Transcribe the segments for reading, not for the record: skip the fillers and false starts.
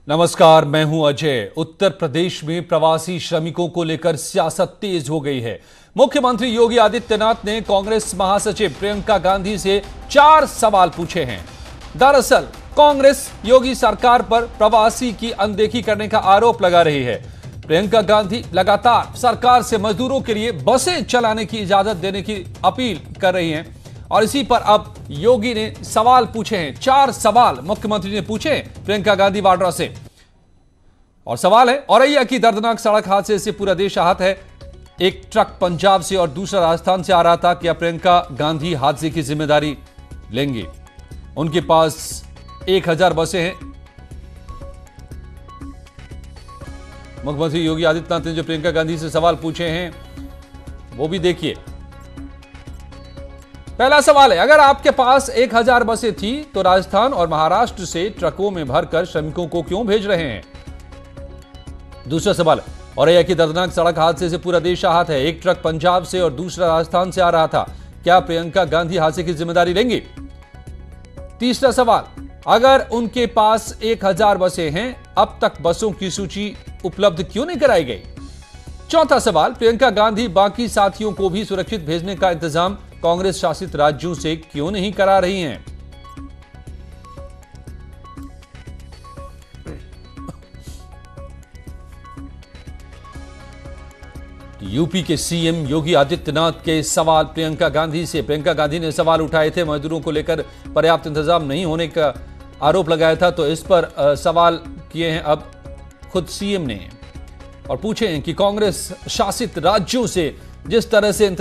नमस्कार, मैं हूं अजय। उत्तर प्रदेश में प्रवासी श्रमिकों को लेकर सियासत तेज हो गई है। मुख्यमंत्री योगी आदित्यनाथ ने कांग्रेस महासचिव प्रियंका गांधी से 4 सवाल पूछे हैं। दरअसल कांग्रेस योगी सरकार पर प्रवासी की अनदेखी करने का आरोप लगा रही है। प्रियंका गांधी लगातार सरकार से मजदूरों के लिए बसें चलाने की इजाजत देने की अपील कर रही हैं और इसी पर अब योगी ने सवाल पूछे हैं। 4 सवाल मुख्यमंत्री ने पूछे प्रियंका गांधी वाड्रा से। और सवाल है, औरैया की दर्दनाक सड़क हादसे से पूरा देश आहत है। एक ट्रक पंजाब से और दूसरा राजस्थान से आ रहा था। क्या प्रियंका गांधी हादसे की जिम्मेदारी लेंगी? उनके पास 1000 बसें हैं। मुख्यमंत्री योगी आदित्यनाथ ने जो प्रियंका गांधी से सवाल पूछे हैं वो भी देखिए। पहला सवाल है, अगर आपके पास 1000 बसें थी तो राजस्थान और महाराष्ट्र से ट्रकों में भरकर श्रमिकों को क्यों भेज रहे हैं? दूसरा सवाल, औरैया की दर्दनाक सड़क हादसे से पूरा देश आहत है। एक ट्रक पंजाब से और दूसरा राजस्थान से आ रहा था। क्या प्रियंका गांधी हादसे की जिम्मेदारी लेंगी? तीसरा सवाल, अगर उनके पास 1000 बसें हैं, अब तक बसों की सूची उपलब्ध क्यों नहीं कराई गई? चौथा सवाल, प्रियंका गांधी बाकी साथियों को भी सुरक्षित भेजने का इंतजाम कांग्रेस शासित राज्यों से क्यों नहीं करा रही हैं? यूपी के सीएम योगी आदित्यनाथ के सवाल प्रियंका गांधी से। प्रियंका गांधी ने सवाल उठाए थे, मजदूरों को लेकर पर्याप्त इंतजाम नहीं होने का आरोप लगाया था, तो इस पर सवाल किए हैं अब खुद सीएम ने और पूछे हैं कि कांग्रेस शासित राज्यों से जिस तरह से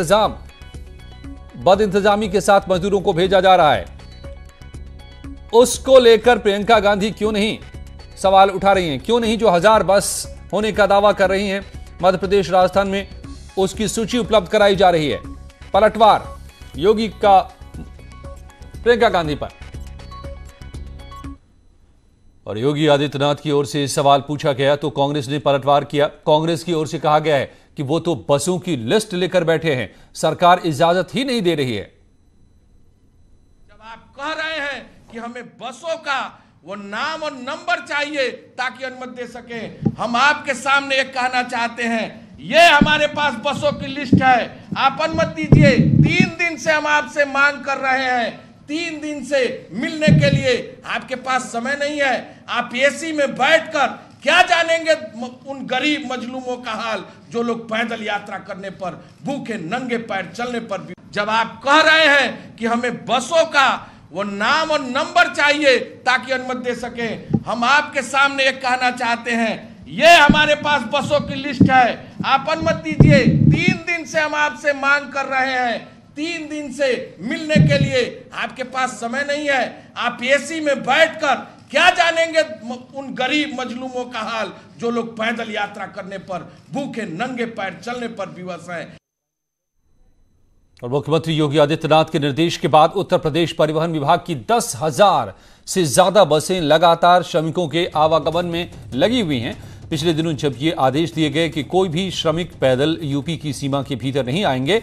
बद इंतजामी के साथ मजदूरों को भेजा जा रहा है, उसको लेकर प्रियंका गांधी क्यों नहीं सवाल उठा रही हैं? क्यों नहीं जो 1000 बस होने का दावा कर रही हैं मध्य प्रदेश राजस्थान में, उसकी सूची उपलब्ध कराई जा रही है? पलटवार योगी का प्रियंका गांधी पर। और योगी आदित्यनाथ की ओर से सवाल पूछा गया तो कांग्रेस ने पलटवार किया। कांग्रेस की ओर से कहा गया है कि वो तो बसों की लिस्ट लेकर बैठे हैं, सरकार इजाजत ही नहीं दे रही है। जब आप कह रहे हैं कि हमें बसों का वो नाम और नंबर चाहिए ताकि अनुमति दे सके, हम आपके सामने एक कहना चाहते हैं, ये हमारे पास बसों की लिस्ट है, आप अनुमति दीजिए। 3 दिन से हम आपसे मांग कर रहे हैं, 3 दिन से मिलने के लिए आपके पास समय नहीं है। आप एसी में बैठकर क्या जानेंगे उन गरीब मजलूमों का हाल जो लोग पैदल यात्रा करने पर, भूखे नंगे पैर चलने पर भी। जब आप कह रहे हैं कि हमें बसों का वो नाम और नंबर चाहिए ताकि अनुमति दे सके, हम आपके सामने एक कहना चाहते हैं, ये हमारे पास बसों की लिस्ट है, आप अनुमति दीजिए। 3 दिन से हम आपसे मांग कर रहे हैं, 3 दिन से मिलने के लिए आपके पास समय नहीं है। आप एसी में बैठकर क्या जानेंगे उन गरीब मजलूमों का हाल जो लोग पैदल यात्रा करने पर, भूखे नंगे पैर चलने पर विवश हैं। और मुख्यमंत्री योगी आदित्यनाथ के निर्देश के बाद उत्तर प्रदेश परिवहन विभाग की 10,000 से ज्यादा बसें लगातार श्रमिकों के आवागमन में लगी हुई हैं। पिछले दिनों जब ये आदेश दिए गए कि कोई भी श्रमिक पैदल यूपी की सीमा के भीतर नहीं आएंगे,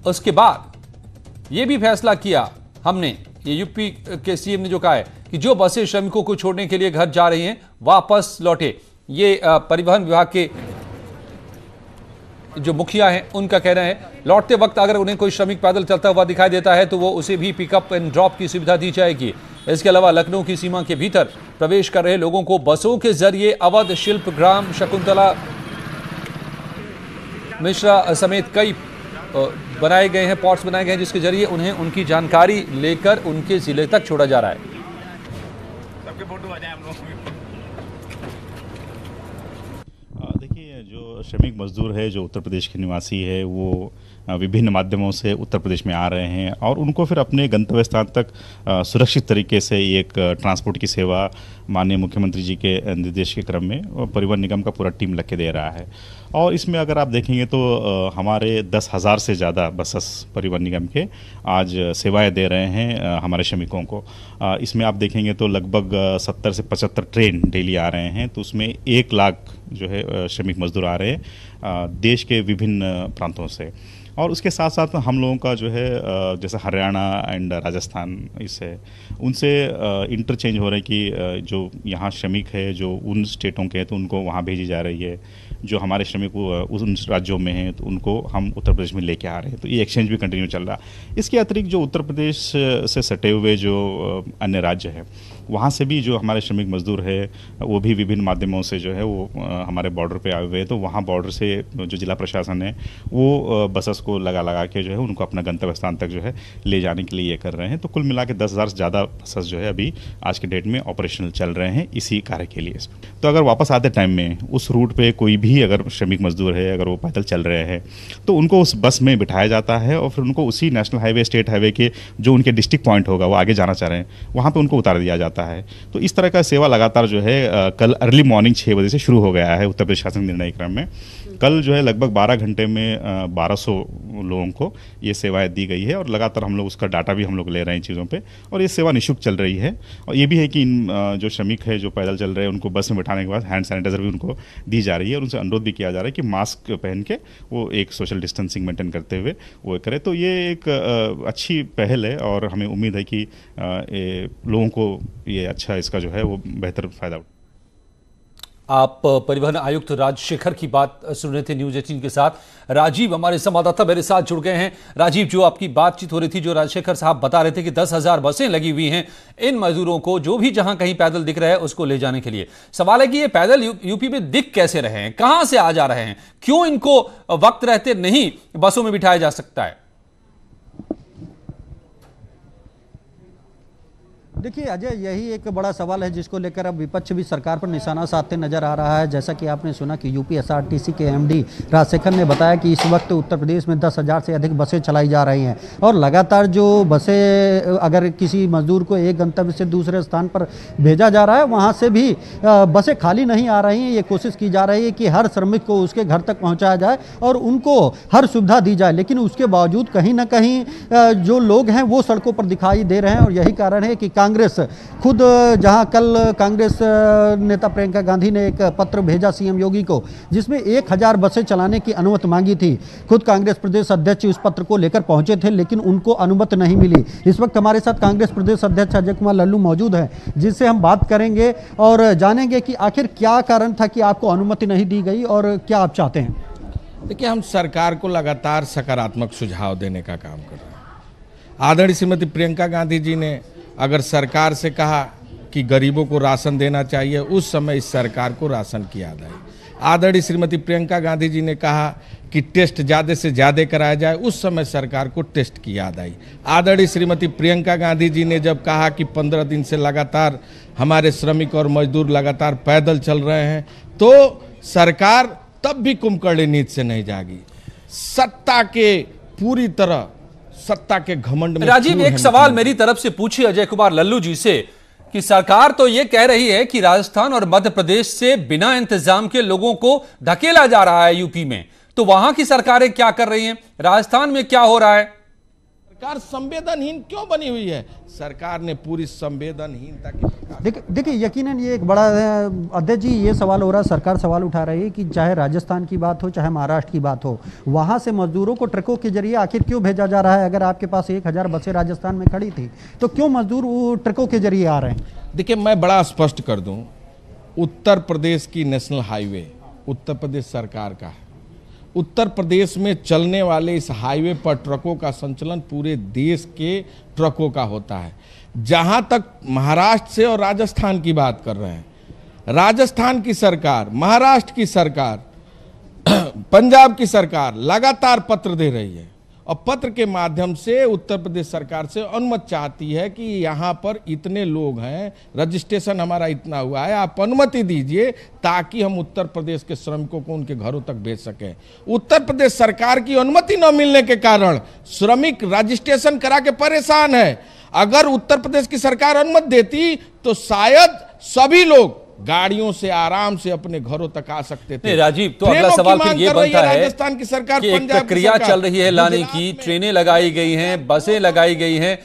उसके बाद ये भी फैसला किया हमने, ये यूपी के सीएम ने जो कहा है कि जो बसें श्रमिकों को छोड़ने के लिए घर जा रही हैं वापस लौटे। ये परिवहन विभाग के जो मुखिया हैं उनका कहना है, लौटते वक्त अगर उन्हें कोई श्रमिक पैदल चलता हुआ दिखाई देता है तो वो उसे भी पिकअप एंड ड्रॉप की सुविधा दी जाएगी। इसके अलावा लखनऊ की सीमा के भीतर प्रवेश कर रहे लोगों को बसों के जरिए अवध, शिल्पग्राम, शकुंतला मिश्रा समेत कई बनाए गए हैं, पॉट्स बनाए गए हैं जिसके जरिए उन्हें उनकी जानकारी लेकर उनके जिले तक छोड़ा जा रहा है। देखिए, जो श्रमिक मजदूर है, जो उत्तर प्रदेश के निवासी है, वो विभिन्न माध्यमों से उत्तर प्रदेश में आ रहे हैं और उनको फिर अपने गंतव्य स्थान तक सुरक्षित तरीके से एक ट्रांसपोर्ट की सेवा माननीय मुख्यमंत्री जी के निर्देश के क्रम में परिवहन निगम का पूरा टीम लग के दे रहा है। और इसमें अगर आप देखेंगे तो हमारे 10,000 से ज़्यादा बसेस परिवहन निगम के आज सेवाएं दे रहे हैं हमारे श्रमिकों को। इसमें आप देखेंगे तो लगभग 70 से 75 ट्रेन डेली आ रहे हैं, तो उसमें 1 लाख जो है श्रमिक मजदूर आ रहे हैं देश के विभिन्न प्रांतों से। और उसके साथ साथ हम लोगों का जो है जैसे हरियाणा एंड राजस्थान इससे उनसे इंटरचेंज हो रहा है कि जो यहाँ श्रमिक है जो उन स्टेटों के हैं तो उनको वहाँ भेजी जा रही है, जो हमारे श्रमिक उन राज्यों में हैं तो उनको हम उत्तर प्रदेश में लेके आ रहे हैं, तो ये एक्सचेंज भी कंटिन्यू चल रहा है। इसके अतिरिक्त जो उत्तर प्रदेश से सटे हुए जो अन्य राज्य हैं वहाँ से भी जो हमारे श्रमिक मजदूर है वो भी विभिन्न माध्यमों से जो है वो हमारे बॉर्डर पे आए हुए हैं, तो वहाँ बॉर्डर से जो जिला प्रशासन है वो बसेस को लगा के जो है उनको अपना गंतव्य स्थान तक जो है ले जाने के लिए ये कर रहे हैं। तो कुल मिला के 10,000 से ज़्यादा बसेस जो है अभी आज के डेट में ऑपरेशनल चल रहे हैं इसी कार्य के लिए। तो अगर वापस आते टाइम में उस रूट पर कोई भी अगर श्रमिक मजदूर है अगर वो पैदल चल रहे हैं तो उनको उस बस में बिठाया जाता है और फिर उनको उसी नेशनल हाईवे स्टेट हाईवे के जो उनके डिस्ट्रिक्ट पॉइंट होगा वो आगे जाना चाह रहे हैं वहाँ पर उनको उतार दिया जाता है। तो इस तरह का सेवा लगातार जो है कल अर्ली मॉर्निंग 6 बजे से शुरू हो गया है उत्तर प्रदेश शासन निर्णय क्रम में। कल जो है लगभग 12 घंटे में 1200 लोगों को ये सेवाएं दी गई है और लगातार हम लोग उसका डाटा भी हम लोग ले रहे हैं चीज़ों पे और ये सेवा निःशुल्क चल रही है। और ये भी है कि इन जो श्रमिक है जो पैदल चल रहे हैं उनको बस में बैठाने के बाद हैंड सैनिटाइजर भी उनको दी जा रही है और उनसे अनुरोध भी किया जा रहा है कि मास्क पहन के वो एक सोशल डिस्टेंसिंग मेंटेन करते हुए वो करें। तो ये एक अच्छी पहल है और हमें उम्मीद है कि लोगों को ये अच्छा इसका जो है वो बेहतर फायदा। आप परिवहन आयुक्त राजशेखर की बात सुन रहे थे न्यूज 18 के साथ। राजीव हमारे संवाददाता मेरे साथ जुड़ गए हैं। राजीव, जो आपकी बातचीत हो रही थी, जो राजशेखर साहब बता रहे थे कि 10,000 बसें लगी हुई हैं इन मजदूरों को जो भी जहां कहीं पैदल दिख रहा है उसको ले जाने के लिए। सवाल है कि ये पैदल यूपी में दिख कैसे रहे हैं, कहां से आ जा रहे हैं, क्यों इनको वक्त रहते नहीं बसों में बिठाया जा सकता है? देखिए अजय, यही एक बड़ा सवाल है जिसको लेकर अब विपक्ष भी सरकार पर निशाना साधते नजर आ रहा है। जैसा कि आपने सुना कि यूपी एसआरटीसी के एमडी राजशेखर ने बताया कि इस वक्त उत्तर प्रदेश में 10,000 से अधिक बसें चलाई जा रही हैं और लगातार जो बसें अगर किसी मजदूर को एक गंतव्य से दूसरे स्थान पर भेजा जा रहा है वहाँ से भी बसें खाली नहीं आ रही हैं। ये कोशिश की जा रही है कि हर श्रमिक को उसके घर तक पहुँचाया जाए और उनको हर सुविधा दी जाए, लेकिन उसके बावजूद कहीं ना कहीं जो लोग हैं वो सड़कों पर दिखाई दे रहे हैं। और यही कारण है कि कांग्रेस खुद, जहां कल कांग्रेस नेता प्रियंका गांधी ने एक पत्र भेजा सीएम योगी को जिसमें 1,000 बसें चलाने की अनुमति मांगी थी, खुद कांग्रेस प्रदेश अध्यक्ष उस पत्र को लेकर पहुंचे थे लेकिन उनको अनुमति नहीं मिली। इस वक्त हमारे साथ कांग्रेस प्रदेश अध्यक्ष अजय कुमार लल्लू मौजूद हैं जिससे हम बात करेंगे और जानेंगे कि आखिर क्या कारण था कि आपको अनुमति नहीं दी गई और क्या आप चाहते हैं। देखिए, हम सरकार को लगातार सकारात्मक सुझाव देने का काम कर रहे हैं। आदरणीय श्रीमती प्रियंका गांधी जी ने अगर सरकार से कहा कि गरीबों को राशन देना चाहिए, उस समय इस सरकार को राशन की याद आई। आदरणीय श्रीमती प्रियंका गांधी जी ने कहा कि टेस्ट ज़्यादा से ज़्यादा कराया जाए, उस समय सरकार को टेस्ट की याद आई। आदरणीय श्रीमती प्रियंका गांधी जी ने जब कहा कि 15 दिन से लगातार हमारे श्रमिक और मजदूर लगातार पैदल चल रहे हैं, तो सरकार तब भी कुंभकर्ण नींद से नहीं जागी। सत्ता के पूरी तरह सत्ता के घमंड में। राजीव, एक सवाल मेरी तरफ से पूछिए अजय कुमार लल्लू जी से कि सरकार तो ये कह रही है कि राजस्थान और मध्य प्रदेश से बिना इंतजाम के लोगों को धकेला जा रहा है यूपी में, तो वहां की सरकारें क्या कर रही हैं? राजस्थान में क्या हो रहा है? सरकार संवेदनहीन क्यों बनी हुई है? सरकार ने पूरी संवेदनहीनता की। देखिए यकीनन ये एक बड़ा अध्यक्ष जी, ये सवाल हो रहा है, सरकार सवाल उठा रही है कि चाहे राजस्थान की बात हो चाहे महाराष्ट्र की बात हो, वहां से मजदूरों को ट्रकों के जरिए आखिर क्यों भेजा जा रहा है? अगर आपके पास 1,000 बसें राजस्थान में खड़ी थी तो क्यों मजदूर ट्रकों के जरिए आ रहे हैं? देखिए, मैं बड़ा स्पष्ट कर दूं, उत्तर प्रदेश की नेशनल हाईवे उत्तर प्रदेश सरकार का है। उत्तर प्रदेश में चलने वाले इस हाईवे पर ट्रकों का संचालन पूरे देश के ट्रकों का होता है। जहां तक महाराष्ट्र से और राजस्थान की बात कर रहे हैं, राजस्थान की सरकार, महाराष्ट्र की सरकार, पंजाब की सरकार लगातार पत्र दे रही है और पत्र के माध्यम से उत्तर प्रदेश सरकार से अनुमति चाहती है कि यहाँ पर इतने लोग हैं, रजिस्ट्रेशन हमारा इतना हुआ है, आप अनुमति दीजिए ताकि हम उत्तर प्रदेश के श्रमिकों को उनके घरों तक भेज सकें। उत्तर प्रदेश सरकार की अनुमति न मिलने के कारण श्रमिक रजिस्ट्रेशन करा के परेशान है। अगर उत्तर प्रदेश की सरकार अनुमति देती तो शायद सभी लोग गाड़ियों से आराम से अपने घरों तक आ सकते थे। राजीव, तो अगला सवाल फिर ये बनता है राजस्थान की सरकार, कि एक प्रक्रिया चल रही है लाने की, ट्रेनें लगाई गई हैं, बसें लगाई गई हैं,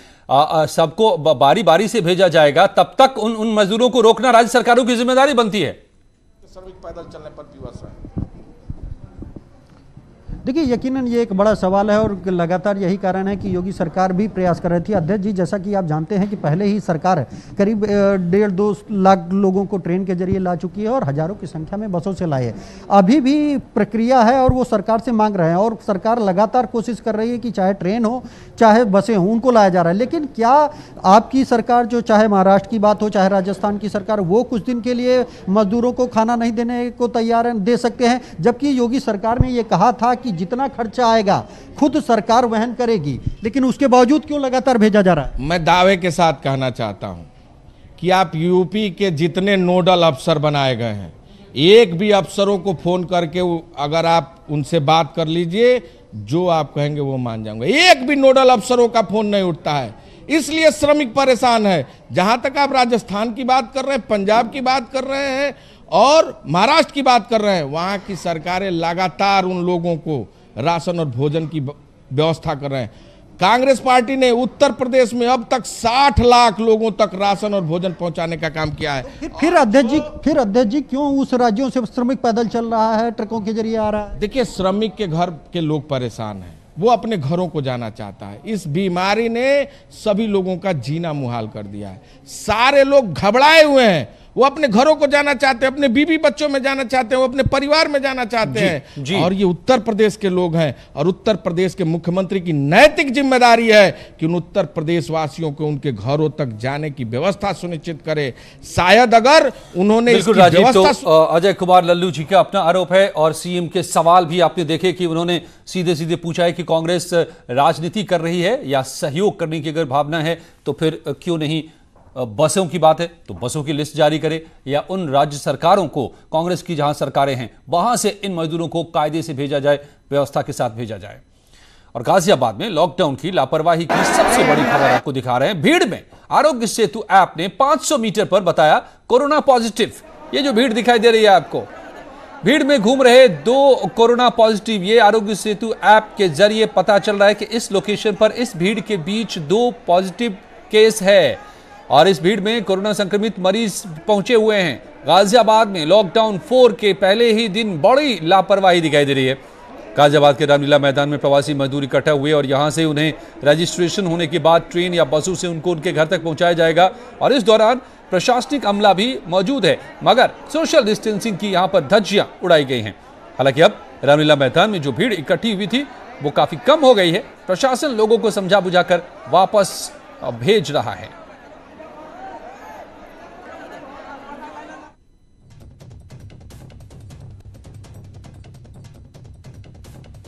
सबको बारी बारी से भेजा जाएगा, तब तक उन मजदूरों को रोकना राज्य सरकारों की जिम्मेदारी बनती है। श्रमिक पैदल चलने पर विवश है। देखिए, यकीनन ये एक बड़ा सवाल है और लगातार यही कारण है कि योगी सरकार भी प्रयास कर रही थी। अध्यक्ष जी, जैसा कि आप जानते हैं कि पहले ही सरकार करीब 1.5-2 लाख लोगों को ट्रेन के जरिए ला चुकी है और हजारों की संख्या में बसों से लाए है। अभी भी प्रक्रिया है और वो सरकार से मांग रहे हैं और सरकार लगातार कोशिश कर रही है कि चाहे ट्रेन हो चाहे बसें हों, उनको लाया जा रहा है। लेकिन क्या आपकी सरकार, जो चाहे महाराष्ट्र की बात हो चाहे राजस्थान की सरकार, वो कुछ दिन के लिए मजदूरों को खाना नहीं देने को तैयार दे सकते हैं? जबकि योगी सरकार ने ये कहा था कि जितना खर्चा आएगा खुद सरकार वहन करेगी, लेकिन उसके बावजूद क्यों लगातार भेजा जा रहा है? मैं दावे के साथ कहना चाहता हूं कि आप यूपी के जितने नोडल अफसर बनाए गए हैं, एक भी अफसरों को फोन करके अगर आप उनसे बात कर लीजिए, जो आप कहेंगे वो मान जाऊंगा। एक भी नोडल अफसरों का फोन नहीं उठता है, इसलिए श्रमिक परेशान है। जहां तक आप राजस्थान की बात कर रहे हैं, पंजाब की बात कर रहे हैं और महाराष्ट्र की बात कर रहे हैं, वहां की सरकारें लगातार उन लोगों को राशन और भोजन की व्यवस्था कर रहे हैं। कांग्रेस पार्टी ने उत्तर प्रदेश में अब तक 60 लाख लोगों तक राशन और भोजन पहुंचाने का काम किया है। फिर अध्यक्ष जी क्यों उस राज्यों से श्रमिक पैदल चल रहा है, ट्रकों के जरिए आ रहा है? देखिए, श्रमिक के घर के लोग परेशान हैं, वो अपने घरों को जाना चाहता है। इस बीमारी ने सभी लोगों का जीना मुहाल कर दिया है। सारे लोग घबराए हुए हैं, वो अपने घरों को जाना चाहते हैं, अपने बीवी बच्चों में जाना चाहते हैं, वो अपने परिवार में जाना चाहते हैं। और ये उत्तर प्रदेश के लोग हैं और उत्तर प्रदेश के मुख्यमंत्री की नैतिक जिम्मेदारी है कि उन उत्तर प्रदेश वासियों को उनके घरों तक जाने की व्यवस्था सुनिश्चित करे। शायद अगर उन्होंने इसकी व्यवस्था तो अजय कुमार लल्लू जी का अपना आरोप है और सीएम के सवाल भी आपने देखे कि उन्होंने सीधे सीधे पूछा है कि कांग्रेस राजनीति कर रही है या सहयोग करने की अगर भावना है तो फिर क्यों नहीं बसों की बात है तो बसों की लिस्ट जारी करे, या उन राज्य सरकारों को, कांग्रेस की जहां सरकारें हैं वहां से इन मजदूरों को कायदे से भेजा जाए, व्यवस्था के साथ भेजा जाए। और गाजियाबाद में लॉकडाउन की लापरवाही की सबसे बड़ी खबर आपको दिखा रहे हैं। भीड़ में आरोग्य सेतु ऐप ने 500 मीटर पर बताया कोरोना पॉजिटिव। ये जो भीड़ दिखाई दे रही है आपको, भीड़ में घूम रहे 2 कोरोना पॉजिटिव, ये आरोग्य सेतु ऐप के जरिए पता चल रहा है कि इस लोकेशन पर इस भीड़ के बीच 2 पॉजिटिव केस है और इस भीड़ में कोरोना संक्रमित मरीज पहुंचे हुए हैं। गाजियाबाद में लॉकडाउन 4 के पहले ही दिन बड़ी लापरवाही दिखाई दे रही है। गाजियाबाद के रामलीला मैदान में प्रवासी मजदूर इकट्ठा हुए और यहां से उन्हें रजिस्ट्रेशन होने के बाद ट्रेन या बसों से उनको उनके घर तक पहुंचाया जाएगा और इस दौरान प्रशासनिक अमला भी मौजूद है, मगर सोशल डिस्टेंसिंग की यहां पर धज्जियां उड़ाई गई हैं। हालांकि अब रामलीला मैदान में जो भीड़ इकट्ठी हुई थी वो काफी कम हो गई है। प्रशासन लोगों को समझा बुझाकर वापस भेज रहा है।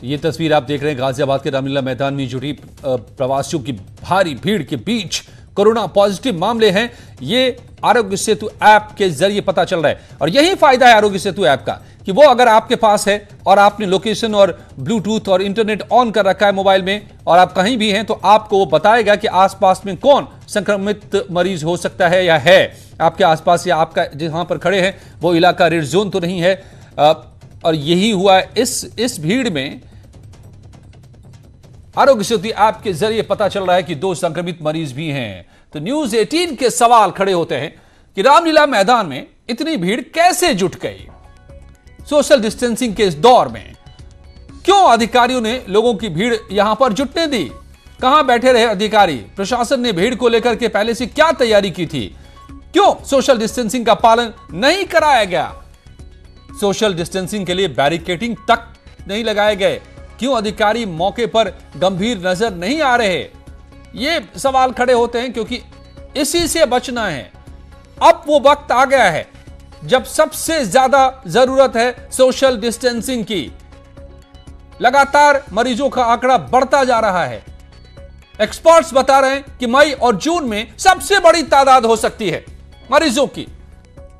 ये तस्वीर आप देख रहे हैं गाजियाबाद के रामलीला मैदान में जुटी प्रवासियों की भारी भीड़ के बीच कोरोना पॉजिटिव मामले हैं। ये आरोग्य सेतु ऐप के जरिए पता चल रहा है और यही फायदा है आरोग्य सेतु ऐप का कि वो अगर आपके पास है और आपने लोकेशन और ब्लूटूथ और इंटरनेट ऑन कर रखा है मोबाइल में और आप कहीं भी हैं तो आपको वो बताएगा कि आसपास में कौन संक्रमित मरीज हो सकता है या है आपके आसपास, या आपका जहां पर खड़े हैं वो इलाका रेड जोन तो नहीं है। और यही हुआ इस भीड़ में आरोग्य सेतु ऐप के जरिए पता चल रहा है कि 2 संक्रमित मरीज भी हैं। तो न्यूज 18 के सवाल खड़े होते हैं कि रामलीला मैदान में इतनी भीड़ कैसे जुट गई सोशल डिस्टेंसिंग के इस दौर में? क्यों अधिकारियों ने लोगों की भीड़ यहां पर जुटने दी? कहां बैठे रहे अधिकारी? प्रशासन ने भीड़ को लेकर के पहले से क्या तैयारी की थी? क्यों सोशल डिस्टेंसिंग का पालन नहीं कराया गया? सोशल डिस्टेंसिंग के लिए बैरिकेडिंग तक नहीं लगाए गए। क्यों अधिकारी मौके पर गंभीर नजर नहीं आ रहे? ये सवाल खड़े होते हैं क्योंकि इसी से बचना है। अब वो वक्त आ गया है जब सबसे ज्यादा जरूरत है सोशल डिस्टेंसिंग की। लगातार मरीजों का आंकड़ा बढ़ता जा रहा है। एक्सपर्ट्स बता रहे हैं कि मई और जून में सबसे बड़ी तादाद हो सकती है मरीजों की,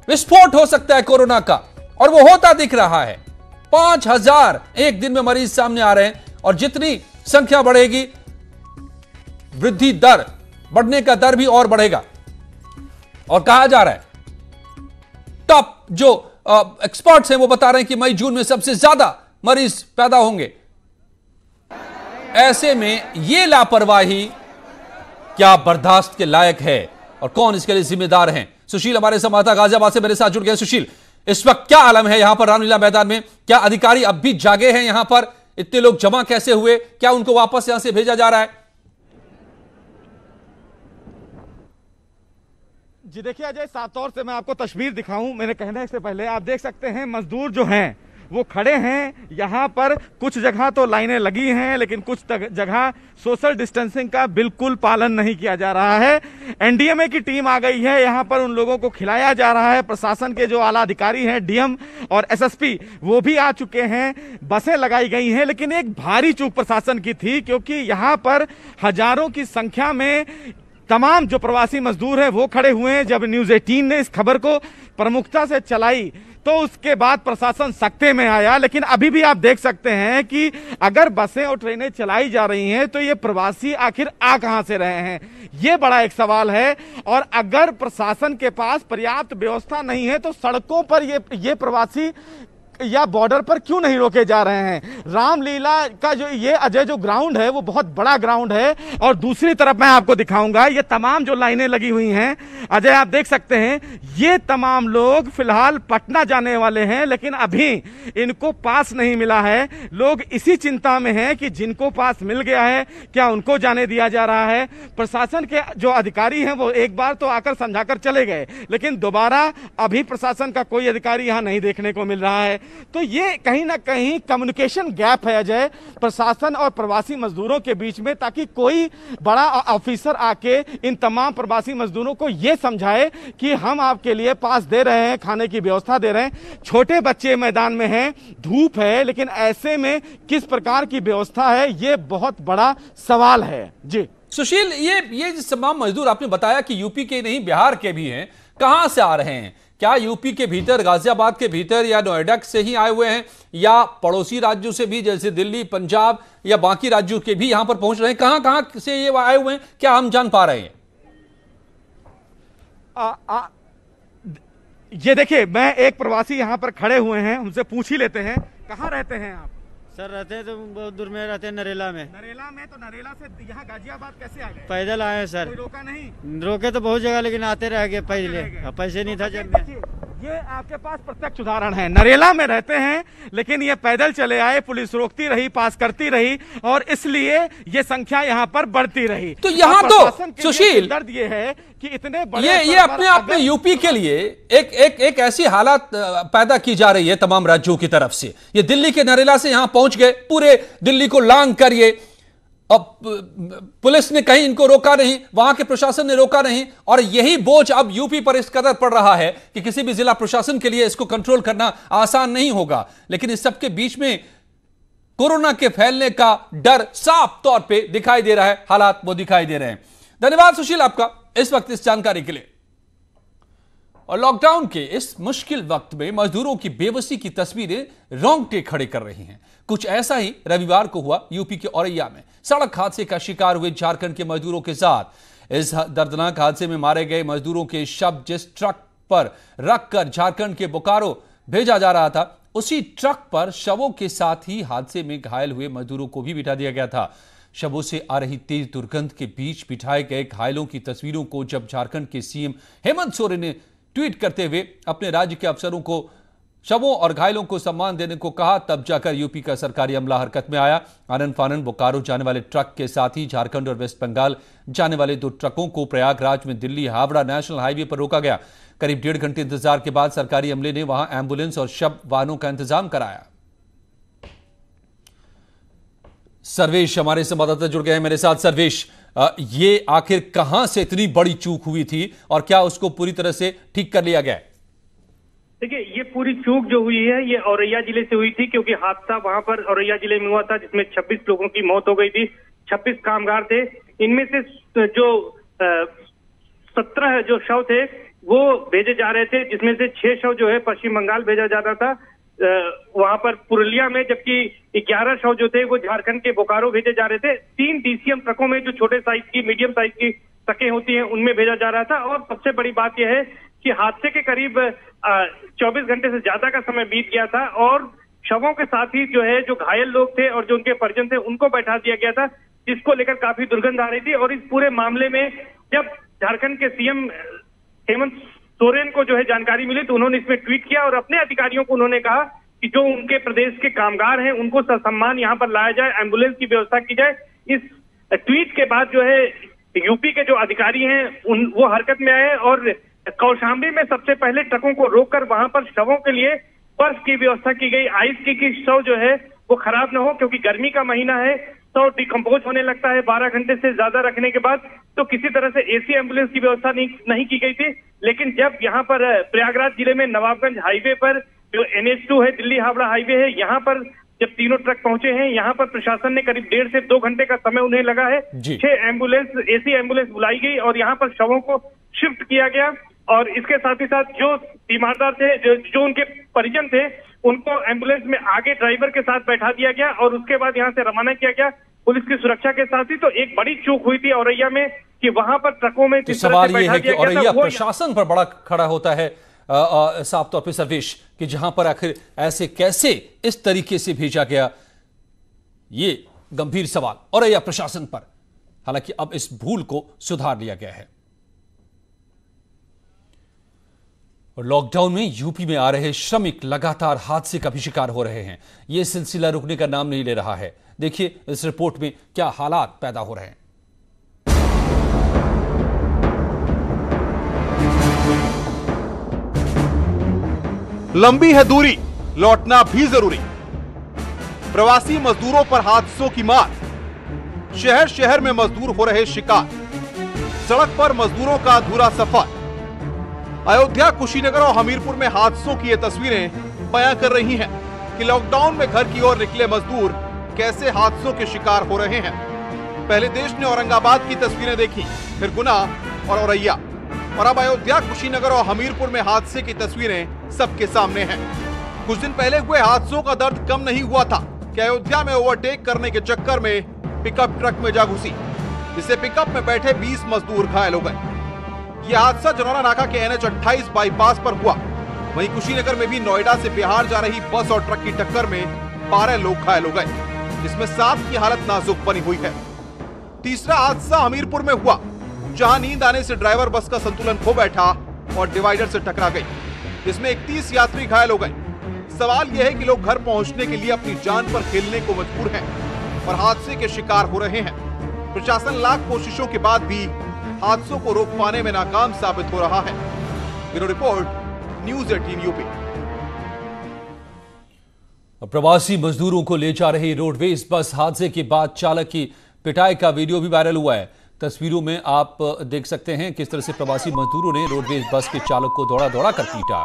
विस्फोट हो सकता है कोरोना का, और वो होता दिख रहा है। 5000 एक दिन में मरीज सामने आ रहे हैं और जितनी संख्या बढ़ेगी वृद्धि दर, बढ़ने का दर भी और बढ़ेगा। और कहा जा रहा है टॉप जो एक्सपर्ट्स हैं वो बता रहे हैं कि मई जून में सबसे ज्यादा मरीज पैदा होंगे। ऐसे में ये लापरवाही क्या बर्दाश्त के लायक है और कौन इसके लिए जिम्मेदार हैं? सुशील हमारे संवाददाता गाजियाबाद से मेरे साथ जुड़ गए। सुशील, इस वक्त क्या आलम है यहां पर रामलीला मैदान में? क्या अधिकारी अब भी जागे हैं यहां पर इतने लोग जमा कैसे हुए? क्या उनको वापस यहां से भेजा जा रहा है? जी देखिए अजय, साफ तौर से मैं आपको तस्वीर दिखाऊं मेरे कहने से पहले, आप देख सकते हैं मजदूर जो हैं वो खड़े हैं यहाँ पर। कुछ जगह तो लाइनें लगी हैं, लेकिन कुछ जगह सोशल डिस्टेंसिंग का बिल्कुल पालन नहीं किया जा रहा है। एनडीएमए की टीम आ गई है, यहाँ पर उन लोगों को खिलाया जा रहा है। प्रशासन के जो आला अधिकारी हैं, डीएम और एसएसपी, वो भी आ चुके हैं। बसें लगाई गई हैं, लेकिन एक भारी चूक प्रशासन की थी, क्योंकि यहाँ पर हजारों की संख्या में तमाम जो प्रवासी मजदूर हैं वो खड़े हुए हैं। जब न्यूज़ 18 ने इस खबर को प्रमुखता से चलाई तो उसके बाद प्रशासन सख्ते में आया। लेकिन अभी भी आप देख सकते हैं कि अगर बसें और ट्रेनें चलाई जा रही हैं तो ये प्रवासी आखिर आ कहां से रहे हैं, ये बड़ा एक सवाल है। और अगर प्रशासन के पास पर्याप्त व्यवस्था नहीं है तो सड़कों पर ये प्रवासी या बॉर्डर पर क्यों नहीं रोके जा रहे हैं? रामलीला का जो ये अजय जो ग्राउंड है वो बहुत बड़ा ग्राउंड है। और दूसरी तरफ मैं आपको दिखाऊंगा ये तमाम जो लाइनें लगी हुई हैं अजय, आप देख सकते हैं ये तमाम लोग फिलहाल पटना जाने वाले हैं, लेकिन अभी इनको पास नहीं मिला है। लोग इसी चिंता में हैं कि जिनको पास मिल गया है क्या उनको जाने दिया जा रहा है। प्रशासन के जो अधिकारी हैं वो एक बार तो आकर समझाकर चले गए, लेकिन दोबारा अभी प्रशासन का कोई अधिकारी यहां नहीं देखने को मिल रहा है। तो ये कहीं ना कहीं कम्युनिकेशन गैप है अजय, प्रशासन और प्रवासी मजदूरों के बीच में, ताकि कोई बड़ा ऑफिसर आके इन तमाम प्रवासी मजदूरों को ये समझाए कि हम आपके लिए पास दे रहे हैं, खाने की व्यवस्था दे रहे हैं। छोटे बच्चे मैदान में हैं, धूप है, लेकिन ऐसे में किस प्रकार की व्यवस्था है ये बहुत बड़ा सवाल है। जी सुशील, ये तमाम मजदूर आपने बताया कि यूपी के नहीं बिहार के भी हैं, कहां से आ रहे हैं? क्या यूपी के भीतर, गाजियाबाद के भीतर या नोएडा से ही आए हुए हैं, या पड़ोसी राज्यों से भी जैसे दिल्ली, पंजाब या बाकी राज्यों के भी यहां पर पहुंच रहे हैं? कहां से ये आए हुए हैं, क्या हम जान पा रहे हैं? ये देखिए, मैं एक प्रवासी यहाँ पर खड़े हुए हैं, उनसे पूछ ही लेते हैं। कहाँ रहते हैं आप? सर रहते हैं तो बहुत दूर में रहते हैं, नरेला में। नरेला में? तो नरेला से यहाँ गाजियाबाद कैसे आ गए? पैदल आए हैं सर। कोई रोका नहीं? रोके तो बहुत जगह, लेकिन आते रह गए पहले, पैसे नहीं था जब में। ये आपके पास प्रत्यक्ष उदाहरण है। नरेला में रहते हैं, लेकिन ये पैदल चले आए, पुलिस रोकती रही, पास करती रही, और इसलिए ये संख्या यहाँ पर बढ़ती रही। तो यहाँ तो सुशील दर्द ये है कि इतने बड़े ये अपने आप में यूपी के लिए एक ऐसी हालात पैदा की जा रही है तमाम राज्यों की तरफ से। ये दिल्ली के नरेला से यहां पहुंच गए, पूरे दिल्ली को लांग कर ये, अब पुलिस ने कहीं इनको रोका नहीं, वहां के प्रशासन ने रोका नहीं, और यही बोझ अब यूपी पर इस कदर पड़ रहा है कि किसी भी जिला प्रशासन के लिए इसको कंट्रोल करना आसान नहीं होगा। लेकिन इस सबके बीच में कोरोना के फैलने का डर साफ तौर पे दिखाई दे रहा है, हालात वो दिखाई दे रहे हैं। धन्यवाद सुशील आपका इस वक्त इस जानकारी के लिए। और लॉकडाउन के इस मुश्किल वक्त में मजदूरों की बेबसी की तस्वीरें रोंगटे खड़े कर रही हैं। कुछ ऐसा ही रविवार को हुआ यूपी के औरैया में। सड़क हादसे का शिकार हुए झारखंड के मजदूरों के साथ इस दर्दनाक हादसे में मारे गए मजदूरों के शव जिस ट्रक पर रखकर झारखंड के बोकारो भेजा जा रहा था, उसी ट्रक पर शवों के साथ ही हादसे में घायल हुए मजदूरों को भी बिठा दिया गया था। शवों से आ रही तेज दुर्गंध के बीच बिठाए गए घायलों की तस्वीरों को जब झारखंड के सीएम हेमंत सोरेन ने ट्वीट करते हुए अपने राज्य के अफसरों को शवों और घायलों को सम्मान देने को कहा, तब जाकर यूपी का सरकारी अमला हरकत में आया। आनन फानन बोकारो जाने वाले ट्रक के साथ ही झारखंड और वेस्ट बंगाल जाने वाले 2 ट्रकों को प्रयागराज में दिल्ली हावड़ा नेशनल हाईवे पर रोका गया। करीब 1.5 घंटे इंतजार के बाद सरकारी अमले ने वहां एम्बुलेंस और शव वाहनों का इंतजाम कराया। सर्वेश हमारे संवाददाता जुड़ गए हैं मेरे साथ। सर्वेश, ये आखिर कहां से इतनी बड़ी चूक हुई थी और क्या उसको पूरी तरह से ठीक कर लिया गया है? देखिए, ये पूरी चूक जो हुई है ये औरैया जिले से हुई थी, क्योंकि हादसा वहां पर औरैया जिले में हुआ था, जिसमें 26 लोगों की मौत हो गई थी। 26 कामगार थे, इनमें से जो 17 जो शव थे वो भेजे जा रहे थे, जिसमें से 6 शव जो है पश्चिम बंगाल भेजा जाता था वहां पर पुरुलिया में, जबकि 11 शव जो थे वो झारखंड के बोकारो भेजे जा रहे थे। 3 डीसीएम ट्रकों में जो छोटे साइज की, मीडियम साइज की ट्रकें होती हैं उनमें भेजा जा रहा था। और सबसे बड़ी बात यह है कि हादसे के करीब 24 घंटे से ज्यादा का समय बीत गया था, और शवों के साथ ही जो है जो घायल लोग थे और जो उनके परिजन थे उनको बैठा दिया गया था, जिसको लेकर काफी दुर्गंध आ रही थी। और इस पूरे मामले में जब झारखंड के सीएम हेमंत सोरेन को जो है जानकारी मिली तो उन्होंने इसमें ट्वीट किया और अपने अधिकारियों को उन्होंने कहा कि जो उनके प्रदेश के कामगार हैं उनको ससम्मान यहाँ पर लाया जाए, एम्बुलेंस की व्यवस्था की जाए। इस ट्वीट के बाद जो है यूपी के जो अधिकारी हैं वो हरकत में आए और कौशाम्बी में सबसे पहले ट्रकों को रोककर वहां पर शवों के लिए बर्फ की व्यवस्था की गई। आइस की शव जो है वो खराब न हो, क्योंकि गर्मी का महीना है, शव डिकम्पोज होने लगता है 12 घंटे से ज्यादा रखने के बाद। तो किसी तरह से एसी एम्बुलेंस की व्यवस्था नहीं की गई थी। लेकिन जब यहाँ पर प्रयागराज जिले में नवाबगंज हाईवे पर जो NH2 है, दिल्ली हावड़ा हाईवे है, यहाँ पर जब तीनों ट्रक पहुंचे हैं, यहाँ पर प्रशासन ने करीब 1.5 से 2 घंटे का समय उन्हें लगा है। 6 एम्बुलेंस, एसी एम्बुलेंस बुलाई गई और यहाँ पर शवों को शिफ्ट किया गया। और इसके साथ ही साथ जो तीमारदार थे, जो उनके परिजन थे, उनको एम्बुलेंस में आगे ड्राइवर के साथ बैठा दिया गया और उसके बाद यहाँ से रवाना किया गया पुलिस की सुरक्षा के साथ ही। तो एक बड़ी चूक हुई थी औरैया में कि वहां पर ट्रकों में तो सवाल ये है कि औरैया प्रशासन पर बड़ा खड़ा होता है साफ तौर पर सर्वेश, कि जहां पर आखिर ऐसे कैसे इस तरीके से भेजा गया, ये गंभीर सवाल औरैया प्रशासन पर। हालांकि अब इस भूल को सुधार लिया गया है। और लॉकडाउन में यूपी में आ रहे श्रमिक लगातार हादसे का भी शिकार हो रहे हैं। यह सिलसिला रुकने का नाम नहीं ले रहा है। देखिए इस रिपोर्ट में क्या हालात पैदा हो रहे हैं। लंबी है दूरी, लौटना भी जरूरी। प्रवासी मजदूरों पर हादसों की मार, शहर शहर में मजदूर हो रहे शिकार, सड़क पर मजदूरों का अधूरा सफर। अयोध्या, कुशीनगर और हमीरपुर में हादसों की ये तस्वीरें बयां कर रही हैं कि लॉकडाउन में घर की ओर निकले मजदूर कैसे हादसों के शिकार हो रहे हैं। पहले देश ने औरंगाबाद की तस्वीरें देखी, फिर गुना और औरैया, और अब अयोध्या, कुशीनगर और हमीरपुर में हादसे की तस्वीरें सबके सामने हैं। कुछ दिन पहले हुए हादसों का दर्द कम नहीं हुआ था कि अयोध्या में ओवरटेक करने के चक्कर में पिकअप ट्रक में जा घुसी, जिससे पिकअप में बैठे 20 मजदूर घायल हो गए। यह हादसा जनौरा नाका के NH28 बाईपास पर हुआ। वहीं कुशीनगर में भी नोएडा से बिहार जा रही बस और ट्रक की टक्कर में 12 लोग घायल हो गए, जिसमें 7 की हालत नाजुक बनी हुई है। तीसरा हादसा हमीरपुर में हुआ, जहां नींद आने से ड्राइवर बस का संतुलन खो बैठा और डिवाइडर से टकरा गई, जिसमें 31 यात्री घायल हो गए। सवाल यह है कि लोग घर पहुंचने के लिए अपनी जान पर खेलने को मजबूर हैं और हादसे के शिकार हो रहे हैं। प्रशासन लाख कोशिशों के बाद भी हादसों को रोक पाने में नाकाम साबित हो रहा है। Bureau report, news 18 UP. प्रवासी मजदूरों को ले जा रही रोडवेज बस हादसे के बाद चालक की पिटाई का वीडियो भी वायरल हुआ है। तस्वीरों में आप देख सकते हैं किस तरह से प्रवासी मजदूरों ने रोडवेज बस के चालक को दौड़ा कर पीटा।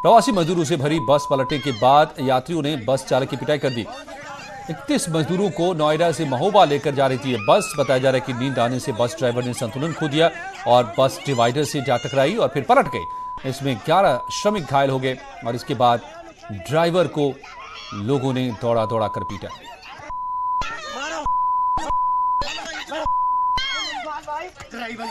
प्रवासी मजदूरों से भरी बस पलटने के बाद यात्रियों ने बस चालक की पिटाई कर दी। 31 मजदूरों को नोएडा से महोबा लेकर जा रही थी बस। बताया जा रहा है कि नींद आने से बस ड्राइवर ने संतुलन खो दिया और बस डिवाइडर से जा टकराई और फिर पलट गई। इसमें 11 श्रमिक घायल हो गए और इसके बाद ड्राइवर को लोगों ने दौड़ा कर पीटा। ड्राइवर